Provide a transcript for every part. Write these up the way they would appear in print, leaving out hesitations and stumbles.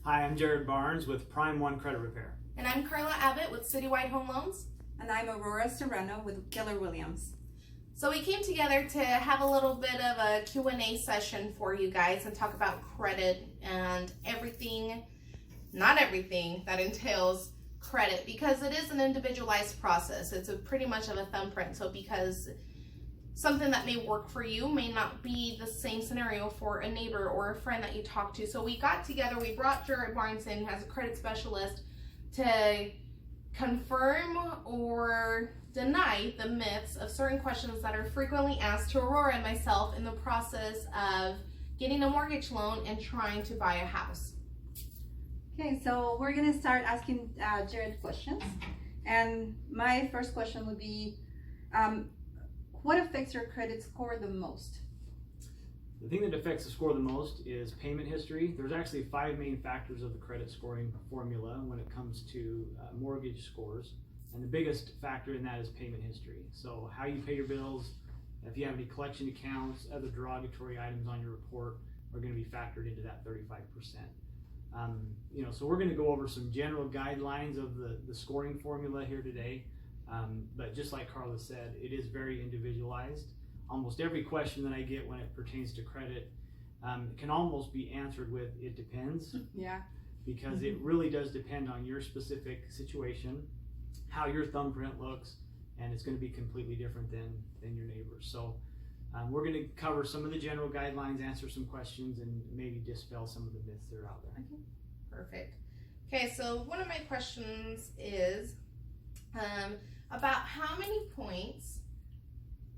Hi, I'm Jared Barnes with Prime One Credit Repair. And I'm Karla Abbott with Citywide Home Loans. And I'm Aurora Serrano with Keller Williams. So we came together to have a little bit of a Q&A session for you guys and talk about credit and everything, not everything that entails credit, because it is an individualized process. It's pretty much of a thumbprint. So because something that may work for you may not be the same scenario for a neighbor or a friend that you talk to. So we got together, we brought Jared Barnes in as a credit specialist to confirm or deny the myths of certain questions that are frequently asked to Aurora and myself in the process of getting a mortgage loan and trying to buy a house. Okay, so we're gonna start asking Jared questions. And my first question would be, what affects your credit score the most? The thing that affects the score the most is payment history. There's actually 5 main factors of the credit scoring formula when it comes to mortgage scores. And the biggest factor in that is payment history. So how you pay your bills, if you have any collection accounts, other derogatory items on your report are going to be factored into that 35%. So we're going to go over some general guidelines of the scoring formula here today. But just like Karla said, it is very individualized. Almost every question that I get when it pertains to credit can almost be answered with "it depends." Yeah. Because it really does depend on your specific situation, how your thumbprint looks, and it's going to be completely different than your neighbors. So we're going to cover some of the general guidelines, answer some questions, and maybe dispel some of the myths that are out there. Okay, perfect. Okay, so one of my questions is about how many points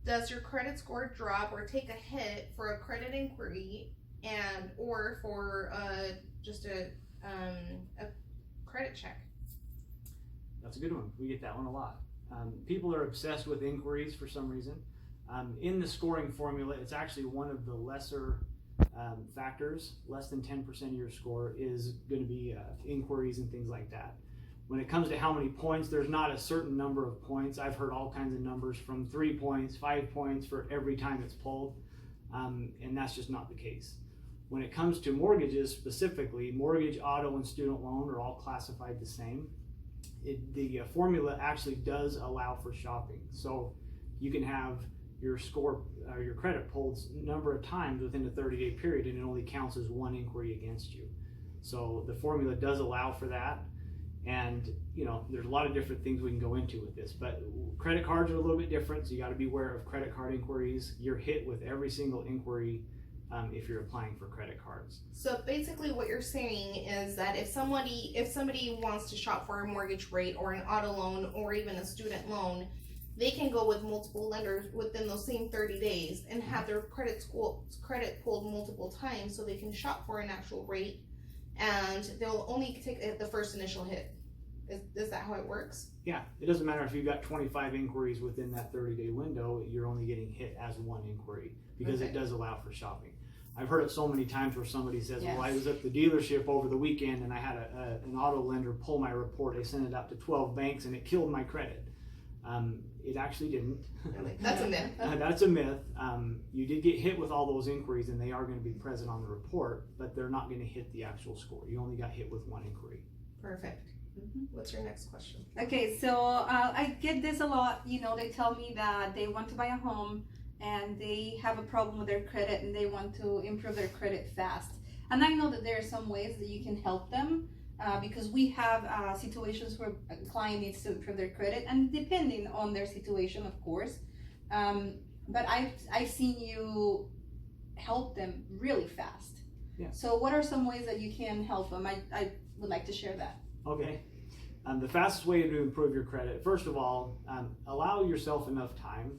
does your credit score drop or take a hit for a credit inquiry and or for just a credit check? That's a good one. We get that one a lot. People are obsessed with inquiries for some reason. In the scoring formula, it's actually one of the lesser factors. Less than 10% of your score is going to be inquiries and things like that. When it comes to how many points, there's not a certain number of points. I've heard all kinds of numbers from 3 points, 5 points for every time it's pulled, and that's just not the case. When it comes to mortgages specifically, mortgage, auto, and student loan are all classified the same. The formula actually does allow for shopping. So you can have your score, your credit pulled a number of times within a 30-day period, and it only counts as one inquiry against you. So the formula does allow for that. And there's a lot of different things we can go into with this, but credit cards are a little bit different, so you got to be aware of credit card inquiries. You're hit with every single inquiry if you're applying for credit cards. So basically what you're saying is that if somebody wants to shop for a mortgage rate or an auto loan or even a student loan, they can go with multiple lenders within those same 30 days and have their credit pulled multiple times so they can shop for an actual rate, and they'll only take the first initial hit. Is that how it works? Yeah, it doesn't matter if you've got 25 inquiries within that 30-day window, you're only getting hit as one inquiry because it does allow for shopping. I've heard it so many times where somebody says, Yes. well, I was at the dealership over the weekend and I had an auto lender pull my report. They sent it out to 12 banks and it killed my credit. It actually didn't. Really? That's a myth. That's a myth. You did get hit with all those inquiries and they are going to be present on the report, but they're not going to hit the actual score. You only got hit with one inquiry. Perfect. What's your next question? Okay, so I get this a lot. They tell me that they want to buy a home and they have a problem with their credit and they want to improve their credit fast. And I know that there are some ways that you can help them because we have situations where a client needs to improve their credit, and depending on their situation, of course. But I've seen you help them really fast. Yeah. So what are some ways that you can help them? I would like to share that. Okay. The fastest way to improve your credit, first of all, allow yourself enough time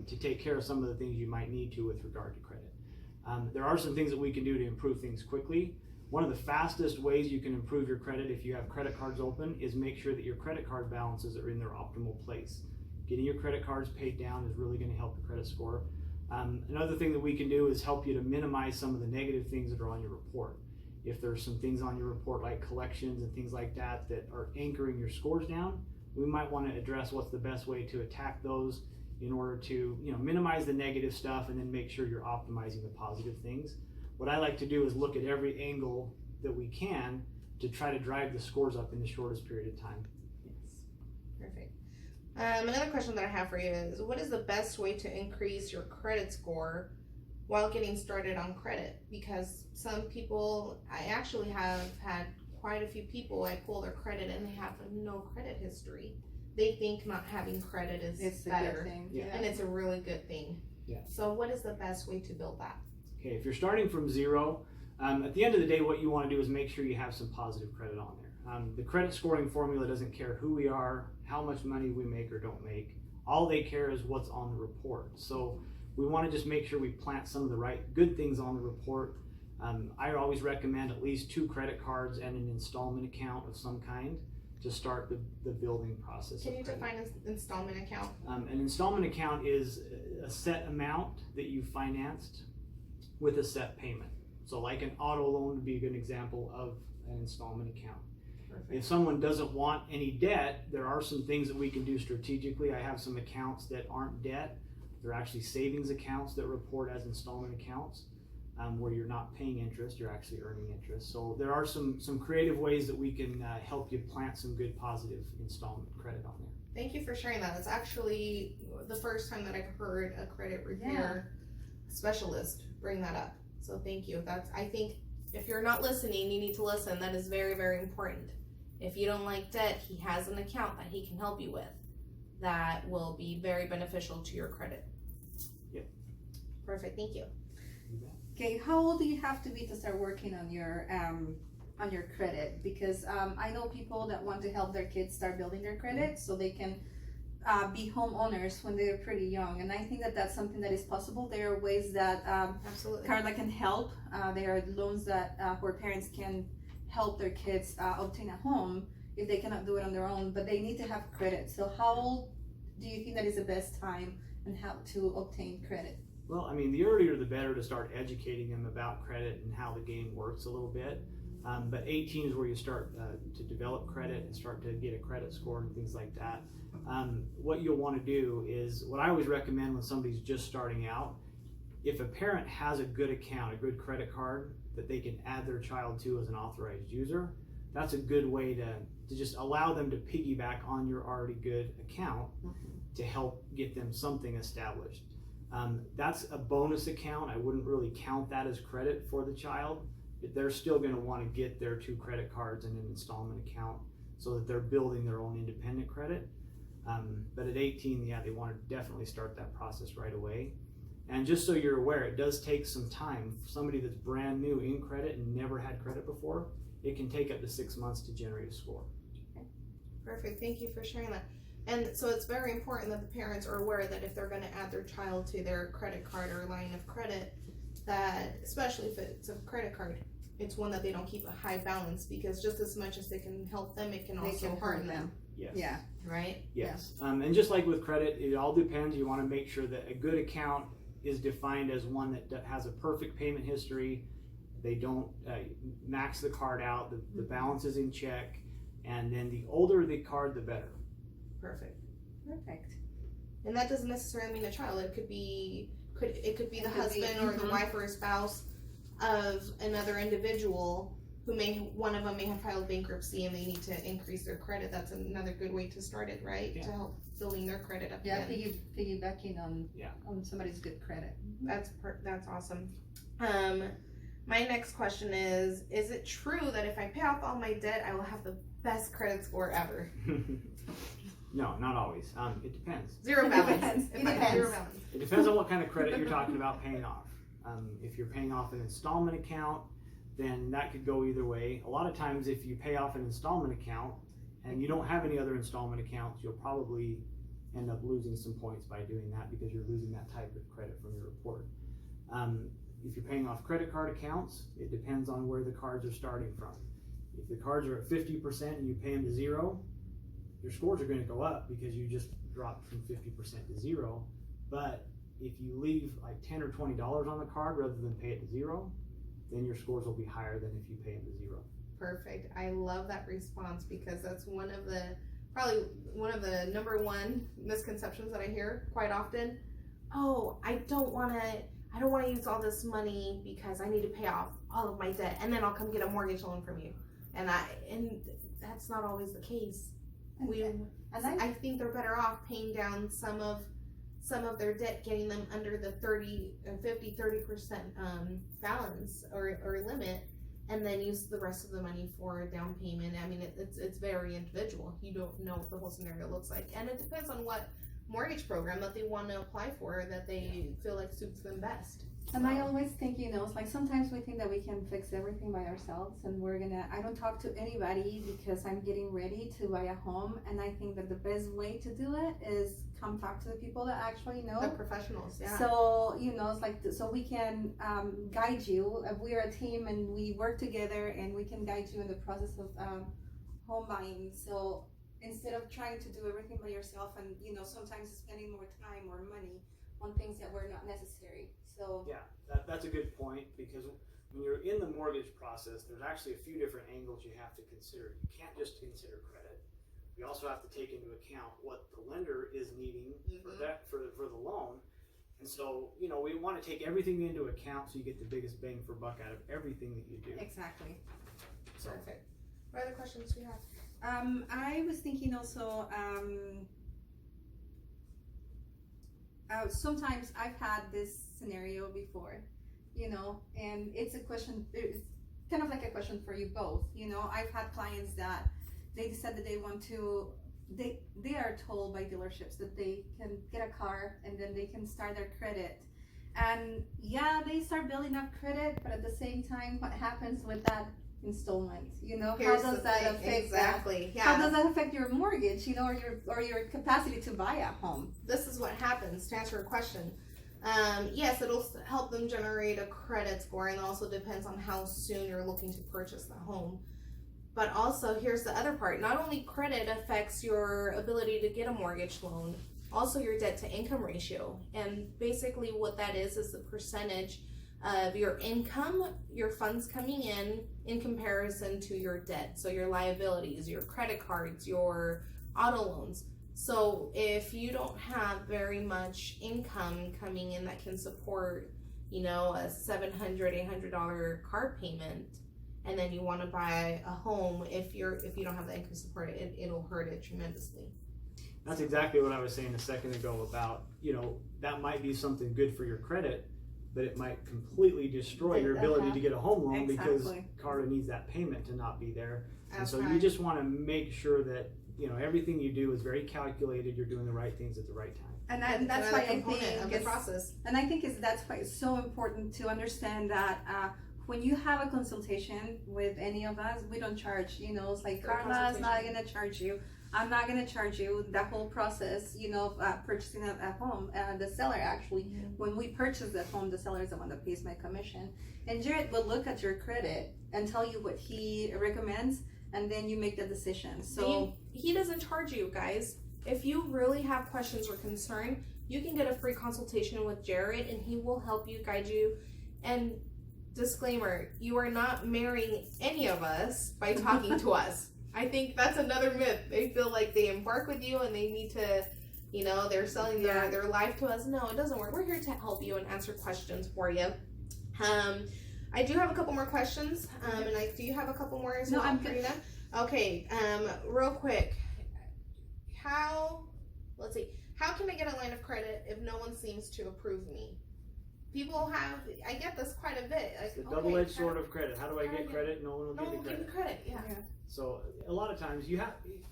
to take care of some of the things you might need to with regard to credit. There are some things that we can do to improve things quickly. One of the fastest ways you can improve your credit if you have credit cards open is make sure that your credit card balances are in their optimal place. Getting your credit cards paid down is really going to help your credit score. Another thing that we can do is help you to minimize some of the negative things that are on your report. If there's some things on your report like collections and things like that that are anchoring your scores down, we might want to address what's the best way to attack those in order to minimize the negative stuff and then make sure you're optimizing the positive things. What I like to do is look at every angle that we can to try to drive the scores up in the shortest period of time. Yes. Perfect. Another question that I have for you is, what is the best way to increase your credit score while getting started on credit? Because some people, I actually have had quite a few people, I pull their credit and they have no credit history. They think not having credit is better, a good thing. Yeah. and it's a really good thing. Yeah. So what is the best way to build that? Okay, if you're starting from zero, at the end of the day, what you want to do is make sure you have some positive credit on there. The credit scoring formula doesn't care who we are, how much money we make or don't make. All they care is what's on the report. So we want to just make sure we plant some of the right good things on the report. I always recommend at least 2 credit cards and an installment account of some kind to start the building process. Can you define an installment account? An installment account is a set amount that you financed with a set payment. So like an auto loan would be a good example of an installment account. Perfect. If someone doesn't want any debt, there are some things that we can do strategically. I have some accounts that aren't debt. They're actually savings accounts that report as installment accounts, where you're not paying interest, you're actually earning interest. So there are some creative ways that we can help you plant some good positive installment credit on there. Thank you for sharing that. It's actually the first time that I've heard a credit repair specialist bring that up. So thank you. I think if you're not listening, you need to listen. That is very, very important. If you don't like debt, he has an account that he can help you with that will be very beneficial to your credit. Yep. Perfect. Thank you. Okay, how old do you have to be to start working on your credit? Because I know people that want to help their kids start building their credit so they can be homeowners when they're pretty young, and I think that that's something that is possible. There are ways that Absolutely. Karla can help. There are loans that where parents can help their kids obtain a home if they cannot do it on their own, but they need to have credit. So how old do you think that is the best time and how to obtain credit? Well, I mean, the earlier the better to start educating them about credit and how the game works a little bit. But 18 is where you start to develop credit and start to get a credit score and things like that. What you'll want to do is, what I always recommend when somebody's just starting out, if a parent has a good account, a good credit card that they can add their child to as an authorized user, that's a good way to just allow them to piggyback on your already good account to help get them something established. That's a bonus account. I wouldn't really count that as credit for the child. They're still going to want to get their 2 credit cards and an installment account so that they're building their own independent credit. But at 18, yeah, they want to definitely start that process right away. And just so you're aware, it does take some time. For somebody that's brand new in credit and never had credit before, it can take up to 6 months to generate a score. Okay. Perfect. Thank you for sharing that. And so it's very important that the parents are aware that if they're going to add their child to their credit card or line of credit, that especially if it's a credit card, it's one that they don't keep a high balance, because just as much as they can help them, it can also harm them. Yes. Yeah. Right? Yes. And just like with credit, it all depends. You want to make sure that a good account is defined as one that has a perfect payment history. They don't max the card out. The balance is in check. And then the older the card, the better. Perfect. Perfect. And that doesn't necessarily mean a child. It could be the husband or the wife or a spouse of another individual who one of them may have filed bankruptcy and they need to increase their credit. That's another good way to start it, right? Yeah. To help building their credit up Yeah, again. piggybacking on somebody's good credit. That's awesome. My next question is it true that if I pay off all my debt, I will have the best credit score ever? No, not always. It depends. Zero It balance. depends. It depends. Zero balance. It depends on what kind of credit you're talking about paying off. If you're paying off an installment account, then that could go either way. A lot of times if you pay off an installment account and you don't have any other installment accounts, you'll probably end up losing some points by doing that because you're losing that type of credit from your report. If you're paying off credit card accounts, it depends on where the cards are starting from. If the cards are at 50% and you pay them to 0, your scores are going to go up because you just dropped from 50% to 0. But if you leave like $10 or $20 on the card rather than pay it to 0, then your scores will be higher than if you pay them to 0. Perfect. I love that response because that's probably one of the number one misconceptions that I hear quite often. Oh, I don't want to I don't want to use all this money because I need to pay off all of my debt, and then I'll come get a mortgage loan from you. And that's not always the case. I think they're better off paying down some of their debt, getting them under the 30% balance or limit, and then use the rest of the money for a down payment. I mean, it's very individual. You don't know what the whole scenario looks like, and it depends on what mortgage program that they want to apply for that they feel like suits them best. And I always think, it's like sometimes we think that we can fix everything by ourselves, and I don't talk to anybody because I'm getting ready to buy a home, and I think that the best way to do it is come talk to the people that actually know. The professionals, yeah. So, it's like, so we can guide you. We are a team and we work together, and we can guide you in the process of home buying. So instead of trying to do everything by yourself and, sometimes spending more time or money on things that were not necessary. So yeah, that's a good point, because when you're in the mortgage process, there's actually a few different angles you have to consider. You can't just consider credit. You also have to take into account what the lender is needing for the loan. And so, we want to take everything into account so you get the biggest bang for buck out of everything that you do. Exactly. So, perfect. What other questions do you have? I was thinking also, sometimes I've had this scenario before, and it's a question, it's kind of like a question for you both. I've had clients that they decide that they want to, they are told by dealerships that they can get a car and then they can start their credit. And yeah, they start building up credit, but at the same time, what happens with that installment? How does that affect exactly? Yeah. How does that affect your mortgage? Or your capacity to buy a home? This is what happens. To answer your question, yes, it'll help them generate a credit score, and also depends on how soon you're looking to purchase the home. But also, here's the other part. Not only credit affects your ability to get a mortgage loan, also your debt to income ratio. And basically what that is the percentage of your income, your funds coming in comparison to your debt. So your liabilities, your credit cards, your auto loans. So if you don't have very much income coming in that can support, a $700, $800 car payment, and then you want to buy a home, if you don't have the income support, it'll hurt it tremendously. that's exactly what I was saying a second ago about, that might be something good for your credit, but it might completely destroy your ability to get a home loan because Karla needs that payment to not be there. And so you just want to make sure that, everything you do is very calculated, you're doing the right things at the right time. And that's why I think of the process. And I think that's why it's so important to understand that when you have a consultation with any of us, we don't charge. It's like Karla's not gonna charge you. I'm not gonna charge you. That whole process, purchasing a home. The seller actually, when we purchase the home, the seller is the one that pays my commission. And Jared will look at your credit and tell you what he recommends, and then you make the decision. So he doesn't charge you, guys. If you really have questions or concern, you can get a free consultation with Jared, and he will help you, guide you. And disclaimer, you are not marrying any of us by talking to us. I think that's another myth. They feel like they embark with you and they need to, they're selling their life to us. No, it doesn't work. We're here to help you and answer questions for you. I do have a couple more questions. Do you have a couple more as well? No, I'm good. Okay, real quick. How can I get a line of credit if no one seems to approve me? I get this quite a bit. It's the double-edged sword of credit. How do I get credit? No one will give me credit. Yeah. So a lot of times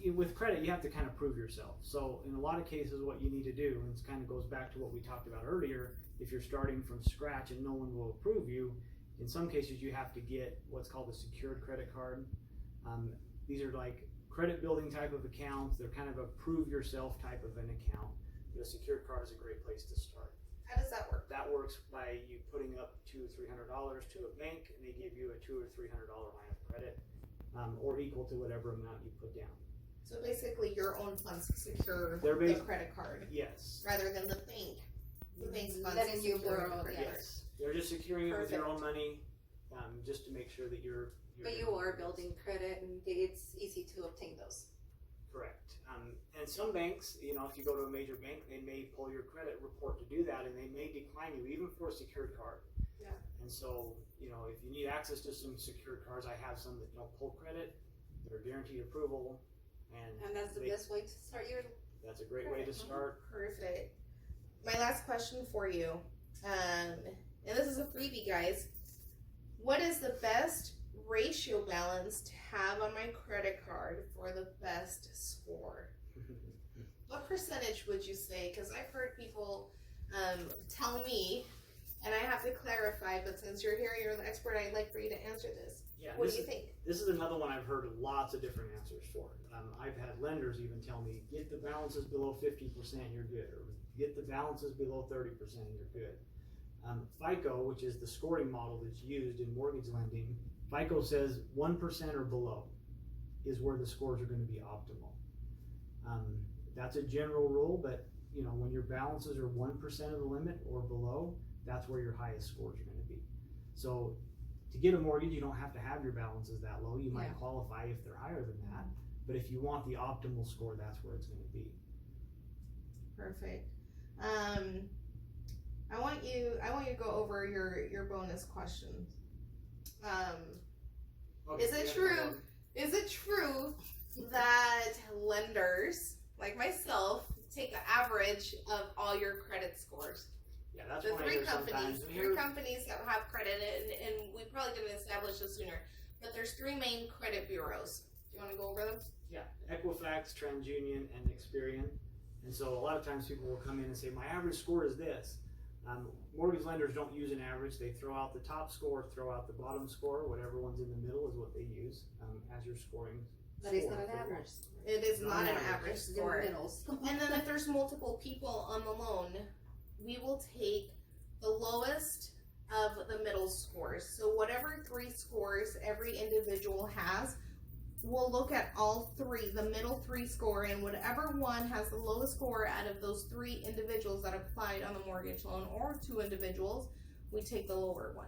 with credit, you have to kind of prove yourself. So in a lot of cases, what you need to do, and it kind of goes back to what we talked about earlier, if you're starting from scratch and no one will approve you, in some cases you have to get what's called a secured credit card. These are like credit building type of accounts. They're kind of a prove yourself type of an account. The secured card is a great place to start. How does that work? That works by you putting up $200 or $300 to a bank, and they give you a $200 or $300 line of credit, or equal to whatever amount you put down. So basically, your own funds secure the credit card. Yes. Rather than the bank. The bank's funds letting you borrow. Yes. They're just securing it with your own money, just to make sure that you're. But you are building credit, and it's easy to obtain those. Correct. And some banks, you know, if you go to a major bank, they may pull your credit report to do that, and they may decline you even for a secured card. Yeah. And so, you know, if you need access to some secured cards, I have some that don't pull credit, that are guaranteed approval, And that's the best way to start your. That's a great way to start. Perfect. My last question for you, and this is a freebie, guys. What is the best ratio balance to have on my credit card for the best score? What percentage would you say? Because I've heard people tell me, and I have to clarify, but since you're here, you're the expert, I'd like for you to answer this. Yeah, What do you think? This is another one I've heard lots of different answers for. I've had lenders even tell me, get the balances below 50%, you're good, or get the balances below 30%, you're good. FICO, which is the scoring model that's used in mortgage lending, FICO says 1% or below is where the scores are going to be optimal. That's a general rule, but you know, when your balances are 1% of the limit or below, that's where your highest scores are going to be. So to get a mortgage, you don't have to have your balances that low. You might qualify if they're higher than that, but if you want the optimal score, that's where it's going to be. Perfect. I want you to go over your bonus questions. Okay, Is it true that lenders like myself take the average of all your credit scores? Yeah, that's The one I three hear companies, sometimes. three companies that have credit, and we probably didn't establish this sooner, but there's three main credit bureaus. Do you want to go over them? Yeah, Equifax, TransUnion, and Experian. And so a lot of times people will come in and say, my average score is this. Mortgage lenders don't use an average. They throw out the top score, throw out the bottom score. Whatever one's in the middle is what they use as your scoring. But it's not an average. It is not an average It's the score. middles. And then if there's multiple people on the loan, we will take the lowest of the middle scores. So whatever three scores every individual has, we'll look at all three, the middle three score, and whatever one has the lowest score out of those three individuals that applied on the mortgage loan, or two individuals, we take the lower one.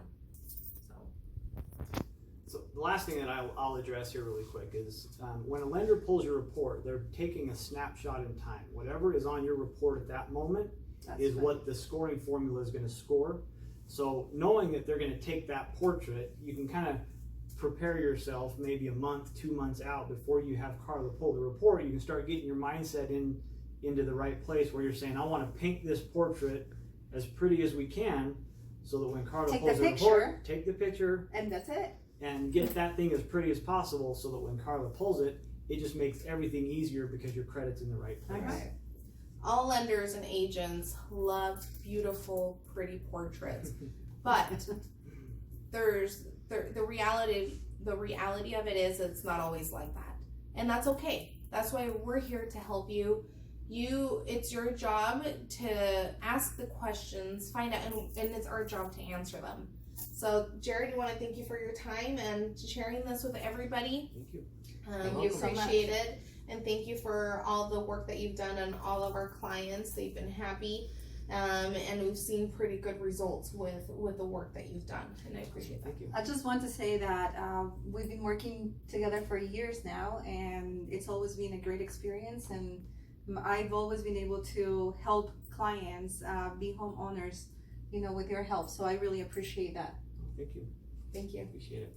So the last thing that I'll address here really quick is when a lender pulls your report, they're taking a snapshot in time. Whatever is on your report at that moment is what the scoring formula is going to score. So knowing that they're going to take that portrait, you can kind of prepare yourself maybe a month, 2 months out before you have Karla pull the report. You can start getting your mindset into the right place where you're saying, I want to paint this portrait as pretty as we can so that when Karla pulls the report, take the picture. And that's it. And get that thing as pretty as possible so that when Karla pulls it, it just makes everything easier because your credit's in the right place. Okay. All lenders and agents love beautiful, pretty portraits, but the reality of it is it's not always like that, and that's okay. That's why we're here to help you. It's your job to ask the questions, find out, and it's our job to answer them. So, Jared, we want to thank you for your time and sharing this with everybody. Thank you. We appreciate it, and thank you for all the work that you've done on all of our clients. They've been happy, and we've seen pretty good results with the work that you've done, and I appreciate that. Thank you. I just want to say that we've been working together for years now, and it's always been a great experience, and I've always been able to help clients be homeowners, with your help. So I really appreciate that. Thank you. Thank you. Appreciate it.